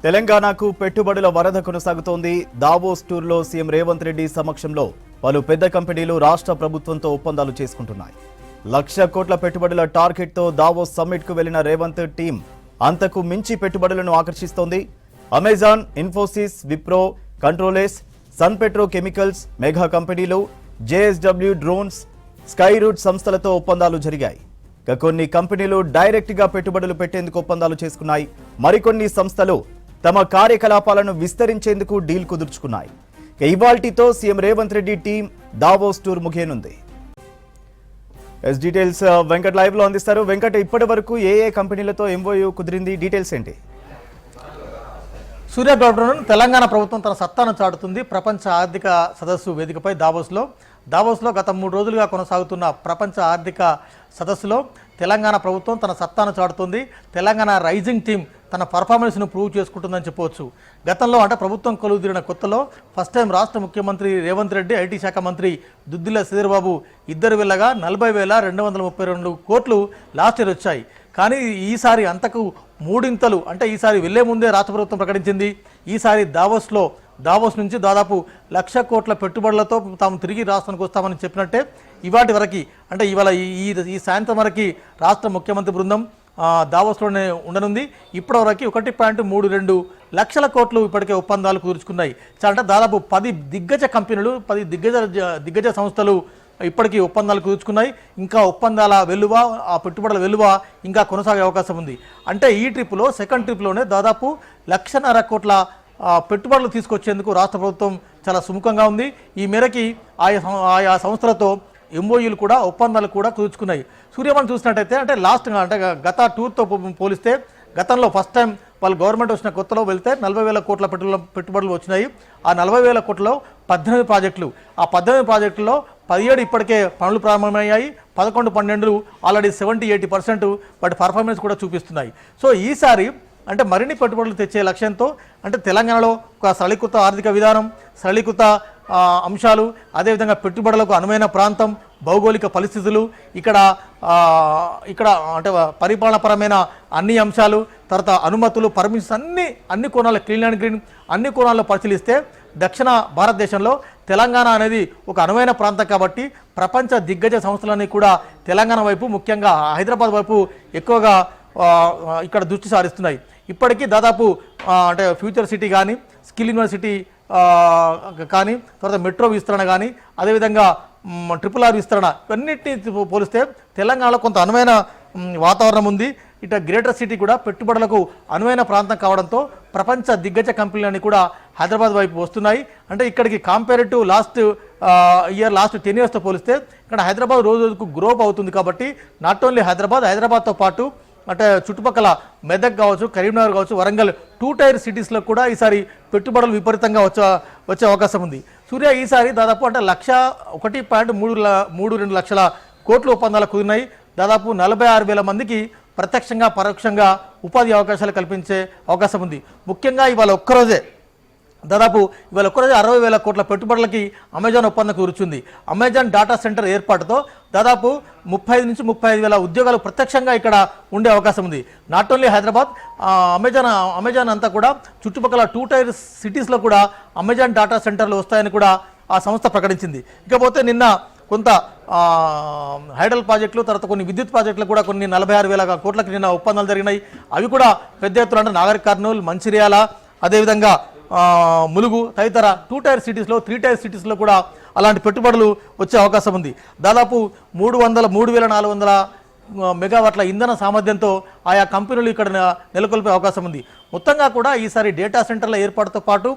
తెలంగాణకు పెట్టుబడుల వరద కొనసాగుతోంది. దావోస్ టూర్లో సీఎం రేవంత్ రెడ్డి సమక్షంలో పలు పెద్ద కంపెనీలు రాష్ట్ర ప్రభుత్వంతో ఒప్పందాలు చేసుకుంటున్నాయి. 1,00,000 కోట్ల పెట్టుబడుల టార్గెట్తో దావోస్ సమ్మిట్కు వెళ్లిన రేవంత్ టీం అంతకు మించి పెట్టుబడులను ఆకర్షిస్తోంది. అమెజాన్, ఇన్ఫోసిస్, విప్రో, కంట్రోలేస్, సన్ పెట్రో కెమికల్స్, మెగా కంపెనీలు, జేఎస్డబ్ల్యూ డ్రోన్స్, స్కై రూట్ సంస్థలతో ఒప్పందాలు జరిగాయి. కొన్ని కంపెనీలు డైరెక్ట్ గా పెట్టుబడులు పెట్టేందుకు ఒప్పందాలు చేసుకున్నాయి. మరికొన్ని సంస్థలు తమ కార్యకలాపాలను విస్తరించేందుకు డీల్ కుదుర్చుకున్నాయి. ఇవాల్టితో CM Revanth Reddy team Davos tour ముగియనుంది. డీటెయిల్స్ వెంకట్ లైవ్ లో అందిస్తారు. వెంకట్, ఇప్పటి వరకు ఏ కంపెనీలతో ఎంఓయూ కుదిరింది? డీటెయిల్స్ ఏంటి? సూర్యాగౌడ్, తెలంగాణ ప్రభుత్వం తన సత్తాను చాటుతుంది. ప్రపంచ ఆర్థిక సదస్సు వేదికపై దావోస్లో గత 3 రోజులుగా కొనసాగుతున్న ప్రపంచ ఆర్థిక సదస్సులో తెలంగాణ ప్రభుత్వం తన సత్తాను చాటుతుంది. తెలంగాణ రైజింగ్ టీం తన పర్ఫార్మెన్స్ను ప్రూవ్ చేసుకుంటుందని చెప్పవచ్చు. గతంలో అంటే ప్రభుత్వం కొలువుదీరిన కొత్తలో ఫస్ట్ టైం రాష్ట్ర ముఖ్యమంత్రి రేవంత్ రెడ్డి, ఐటీ శాఖ మంత్రి దుద్దిల్ల శ్రీధర్బాబు ఇద్దరు వెళ్ళగా 40,232 కోట్లు లాస్ట్ ఇయర్ వచ్చాయి. కానీ ఈసారి అంతకు మూడింతలు, అంటే ఈసారి వెళ్లే ముందే రాష్ట్ర ప్రభుత్వం ప్రకటించింది. ఈసారి దావోస్ నుంచి దాదాపు 1,00,000 కోట్ల పెట్టుబడులతో తాము తిరిగి రాష్ట్రానికి వస్తామని చెప్పినట్టే ఇవాటి వరకు, అంటే ఇవాళ ఈ సాయంత్రం వరకు రాష్ట్ర ముఖ్యమంత్రి బృందం దావోస్లోనే ఉండనుంది. ఇప్పటివరకు 1.32 లక్షల కోట్లు ఇప్పటికే ఒప్పందాలు కుదుర్చుకున్నాయి. అంటే దాదాపు 10 దిగ్గజ కంపెనీలు, 10 దిగ్గజ సంస్థలు ఇప్పటికీ ఒప్పందాలు కుదుర్చుకున్నాయి. ఇంకా ఒప్పందాల వెలువ, ఆ పెట్టుబడుల వెలువ ఇంకా కొనసాగే అవకాశం ఉంది. అంటే ఈ ట్రిప్లో, సెకండ్ ట్రిప్లోనే దాదాపు 1,50,000 కోట్ల పెట్టుబడులు తీసుకొచ్చేందుకు రాష్ట్ర ప్రభుత్వం చాలా సుముఖంగా ఉంది. ఈ మేరకి ఆయా సంస్థలతో ఎంఓయూలు కూడా, ఒప్పందాలు కూడా కుదుర్చుకున్నాయి. సూర్యమని చూసినట్టయితే అంటే గత టూర్తో పోలిస్తే గతంలో ఫస్ట్ టైం వాళ్ళు గవర్నమెంట్ వచ్చిన కొత్తలో వెళ్తే 40,000 కోట్ల పెట్టుబడులు వచ్చినాయి. ఆ 40,000 కోట్లలో 18 ప్రాజెక్టులు, ఆ 18 ప్రాజెక్టుల్లో 17 ఇప్పటికే పనులు ప్రారంభమయ్యాయి. 11-12 ఆల్రెడీ 70-80% వాటి పర్ఫార్మెన్స్ కూడా చూపిస్తున్నాయి. సో ఈసారి అంటే మరిన్ని పెట్టుబడులు తెచ్చే లక్ష్యంతో, అంటే తెలంగాణలో ఒక సరళీకృత ఆర్థిక విధానం, సరళీకృత అంశాలు, అదేవిధంగా పెట్టుబడులకు అనువైన ప్రాంతం, భౌగోళిక పరిస్థితులు, ఇక్కడ అంటే పరిపాలనపరమైన అన్ని అంశాలు, తర్వాత అనుమతులు, పర్మిషన్స్ అన్ని కోణాలు, క్లీన్ అండ్ గ్రీన్ అన్ని కోణాల్లో పరిశీలిస్తే దక్షిణ భారతదేశంలో తెలంగాణ అనేది ఒక అనువైన ప్రాంతం కాబట్టి ప్రపంచ దిగ్గజ సంస్థలన్నీ కూడా తెలంగాణ వైపు, ముఖ్యంగా హైదరాబాద్ వైపు ఎక్కువగా ఇక్కడ దృష్టి సారిస్తున్నాయి. ఇప్పటికీ దాదాపు అంటే ఫ్యూచర్ సిటీ కానీ, స్కిల్ యూనివర్సిటీ కానీ, తర్వాత మెట్రో విస్తరణ కానీ, అదేవిధంగా RRR విస్తరణ, ఇవన్నిటిని పోలిస్తే తెలంగాణలో కొంత అనువైన వాతావరణం ఉంది. ఇట గ్రేటర్ సిటీ కూడా పెట్టుబడులకు అనువైన ప్రాంతం కావడంతో ప్రపంచ దిగ్గజ కంపెనీలన్నీ కూడా హైదరాబాద్ వైపు వస్తున్నాయి. అంటే ఇక్కడికి కంపేరిటివ్ లాస్ట్ 10 yearsతో పోలిస్తే ఇక్కడ హైదరాబాద్ రోజుకు గ్రోప్ అవుతుంది. కాబట్టి నాట్ ఓన్లీ హైదరాబాద్తో పాటు అంటే చుట్టుపక్కల మెదక్ కావచ్చు, కరీంనగర్ కావచ్చు, వరంగల్ 2 tier సిటీస్లో కూడా ఈసారి పెట్టుబడులు విపరీతంగా వచ్చే అవకాశం ఉంది. సూర్య ఈసారి దాదాపు అంటే 1.32 లక్షల కోట్ల ఒప్పందాలు కుదిరినాయి. దాదాపు 46,000 మందికి ప్రత్యక్షంగా పరోక్షంగా ఉపాధి అవకాశాలు కల్పించే అవకాశం ఉంది. ముఖ్యంగా ఇవాళ ఒక్కరోజే 60,000 కోట్ల పెట్టుబడులకి అమెజాన్ ఒప్పందం కుదుర్చుంది. అమెజాన్ డేటా సెంటర్ ఏర్పాటుతో దాదాపు 30,000-35,000 ఉద్యోగాలు ప్రత్యక్షంగా ఇక్కడ ఉండే అవకాశం ఉంది. నాట్ ఓన్లీ హైదరాబాద్, అమెజాన్ అంతా కూడా చుట్టుపక్కల 2 tier సిటీస్లో కూడా అమెజాన్ డేటా సెంటర్లు వస్తాయని కూడా ఆ సంస్థ ప్రకటించింది. ఇకపోతే నిన్న కొంత హైడల్ ప్రాజెక్టులు, తర్వాత కొన్ని విద్యుత్ ప్రాజెక్టులు కూడా కొన్ని 46,000 కోట్లకి నిన్న ఒప్పందాలు జరిగినాయి. అవి కూడా పెద్ద ఎత్తున అంటే నాగర్ కర్నూలు, మంచిర్యాల, అదేవిధంగా ములుగు తదితర 2 tier సిటీస్లో, 3 tier సిటీస్లో కూడా అలాంటి పెట్టుబడులు వచ్చే అవకాశం ఉంది. దాదాపు 3,400 మెగావాట్ల ఇంధన సామర్థ్యంతో ఆయా కంపెనీలు ఇక్కడ నెలకొల్పే అవకాశం ఉంది. మొత్తంగా కూడా ఈసారి డేటా సెంటర్ల ఏర్పాటుతో పాటు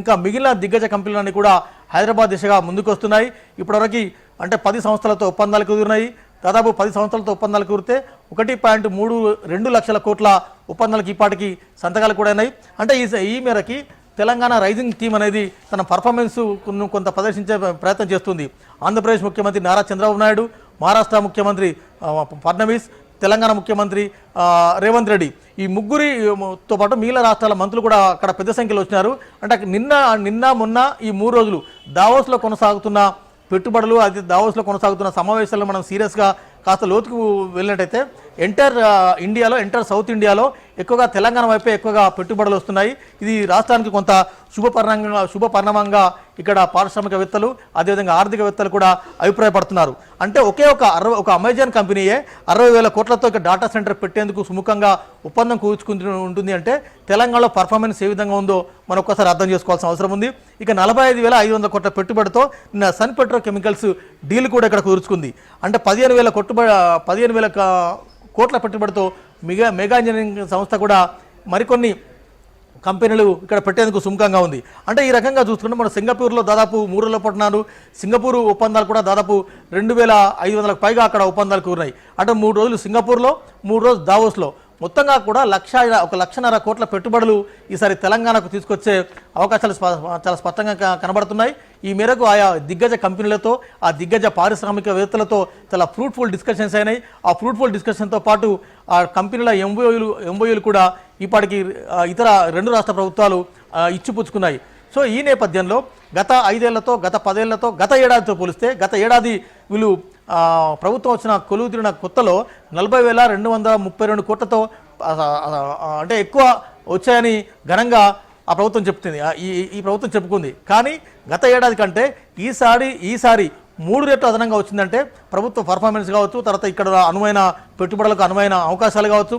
ఇంకా మిగిలిన దిగ్గజ కంపెనీలన్నీ కూడా హైదరాబాద్ దిశగా ముందుకు వస్తున్నాయి. ఇప్పటివరకు అంటే 10 సంస్థలతో ఒప్పందాలు కుదిరినాయి. దాదాపు 10 సంస్థలతో ఒప్పందాలు కుదిరితే 1.32 లక్షల కోట్ల ఒప్పందాలకు ఇప్పటికి సంతకాలు కూడా ఉన్నాయి. అంటే ఈ మేరకి తెలంగాణ రైజింగ్ టీం అనేది తన పర్ఫార్మెన్స్ కొంత ప్రదర్శించే ప్రయత్నం చేస్తుంది. ఆంధ్రప్రదేశ్ ముఖ్యమంత్రి నారా చంద్రబాబు నాయుడు, మహారాష్ట్ర ముఖ్యమంత్రి ఫడ్నవీస్, తెలంగాణ ముఖ్యమంత్రి రేవంత్ రెడ్డి, ఈ ముగ్గురితో పాటు మిగిలిన రాష్ట్రాల మంత్రులు కూడా అక్కడ పెద్ద సంఖ్యలో వచ్చినారు. అంటే నిన్న మొన్న ఈ 3 రోజులు దావోస్లో కొనసాగుతున్న పెట్టుబడులు, అది దావోస్లో కొనసాగుతున్న సమావేశాల్లో మనం సీరియస్గా కాస్త లోతుకు వెళ్ళినట్టయితే ఎంటర్ సౌత్ ఇండియాలో ఎక్కువగా తెలంగాణ వైపే ఎక్కువగా పెట్టుబడులు వస్తున్నాయి. ఇది రాష్ట్రానికి కొంత శుభపరిణామంగా ఇక్కడ పారిశ్రామికవేత్తలు అదేవిధంగా ఆర్థికవేత్తలు కూడా అభిప్రాయపడుతున్నారు. అంటే ఒక అమెజాన్ కంపెనీయే 60,000 కోట్లతో ఇక డేటా సెంటర్ పెట్టేందుకు సుముఖంగా ఒప్పందం కూర్చుకుంటూ ఉంటుంది అంటే తెలంగాణలో పర్ఫార్మెన్స్ ఏ విధంగా ఉందో మనం ఒక్కసారి అర్థం చేసుకోవాల్సిన అవసరం ఉంది. ఇక 45,500 కోట్ల పెట్టుబడితో నిన్న సన్ పెట్రో కెమికల్స్ డీల్ కూడా ఇక్కడ కుదుర్చుకుంది. అంటే 15,000 కోట్ల పెట్టుబడితో మెగా ఇంజనీరింగ్ సంస్థ కూడా మరికొన్ని కంపెనీలు ఇక్కడ పెట్టేందుకు సుముఖంగా ఉంది. అంటే ఈ రకంగా చూసుకుంటే మన సింగపూర్లో దాదాపు 3 రోజుల పట్టినారు. సింగపూర్ ఒప్పందాలు కూడా దాదాపు 2,500కు పైగా అక్కడ ఒప్పందాలు కూరినాయి. అంటే 3 రోజులు సింగపూర్లో, 3 రోజులు దావోస్లో, మొత్తంగా కూడా 1,00,000 కోట్ల పెట్టుబడులు ఈసారి తెలంగాణకు తీసుకొచ్చే అవకాశాలు చాలా స్పష్టంగా కనబడుతున్నాయి. ఈ మేరకు ఆయా దిగ్గజ కంపెనీలతో, ఆ దిగ్గజ పారిశ్రామికవేత్తలతో చాలా ఫ్రూట్ఫుల్ డిస్కషన్స్ అయినాయి. ఆ ఫ్రూట్ఫుల్ డిస్కషన్తో పాటు ఆ కంపెనీల ఎంఓయూలు కూడా ఇప్పటికి ఇతర 2 రాష్ట్ర ప్రభుత్వాలు ఇచ్చిపుచ్చుకున్నాయి. సో ఈ నేపథ్యంలో గత 5 ఏళ్లతో, గత 10 ఏళ్లతో, గత ఏడాదితో పోలిస్తే గత ఏడాది వీళ్ళు ప్రభుత్వం వచ్చిన కొలువు తీరిన కొత్తలో 40,232 కోట్లతో అంటే ఎక్కువ వచ్చాయని ఘనంగా ఆ ప్రభుత్వం చెప్తుంది, ఈ ప్రభుత్వం చెప్పుకుంది. కానీ గత ఏడాది కంటే ఈసారి 3 రెట్లు అదనంగా వచ్చిందంటే ప్రభుత్వ పర్ఫార్మెన్స్ కావచ్చు, తర్వాత ఇక్కడ అనువైన పెట్టుబడులకు అనువైన అవకాశాలు కావచ్చు,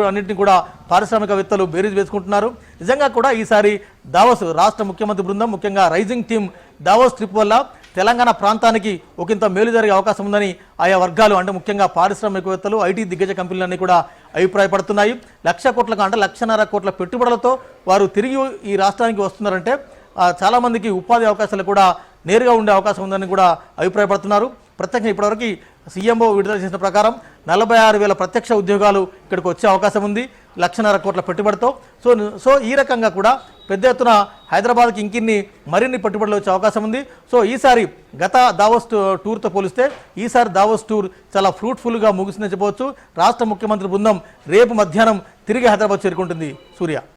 అన్నింటినీ కూడా పారిశ్రామికవేత్తలు బేరీజ్ వేసుకుంటున్నారు. నిజంగా కూడా ఈసారి దావోస్ రాష్ట్ర ముఖ్యమంత్రి బృందం, ముఖ్యంగా రైజింగ్ టీమ్ దావోస్ ట్రిప్ వల్ల తెలంగాణ ప్రాంతానికి ఒకంత మేలు జరిగే అవకాశం ఉందని ఆయా వర్గాలు, అంటే ముఖ్యంగా పారిశ్రామికవేత్తలు, ఐటీ దిగ్గజ కంపెనీలన్నీ కూడా అభిప్రాయపడుతున్నాయి. 1,00,000 కోట్లకు అంటే 1,50,000 కోట్ల పెట్టుబడులతో వారు తిరిగి ఈ రాష్ట్రానికి వస్తున్నారంటే చాలామందికి ఉపాధి అవకాశాలు కూడా నేరుగా ఉండే అవకాశం ఉందని కూడా అభిప్రాయపడుతున్నారు. ప్రత్యేకంగా ఇప్పటివరకు సీఎంఓ విడుదల చేసిన ప్రకారం 46,000 ప్రత్యక్ష ఉద్యోగాలు ఇక్కడికి వచ్చే అవకాశం ఉంది 1,50,000 కోట్ల పెట్టుబడితో. సో ఈ రకంగా కూడా పెద్ద ఎత్తున హైదరాబాద్కి మరిన్ని పెట్టుబడులు వచ్చే అవకాశం ఉంది. సో ఈసారి గత దావోస్ టూర్తో పోలిస్తే ఈసారి దావోస్ టూర్ చాలా ఫ్రూట్ఫుల్గా ముగిసిందని చెప్పవచ్చు. రాష్ట్ర ముఖ్యమంత్రి బృందం రేపు మధ్యాహ్నం తిరిగి హైదరాబాద్ చేరుకుంటుంది. సూర్య.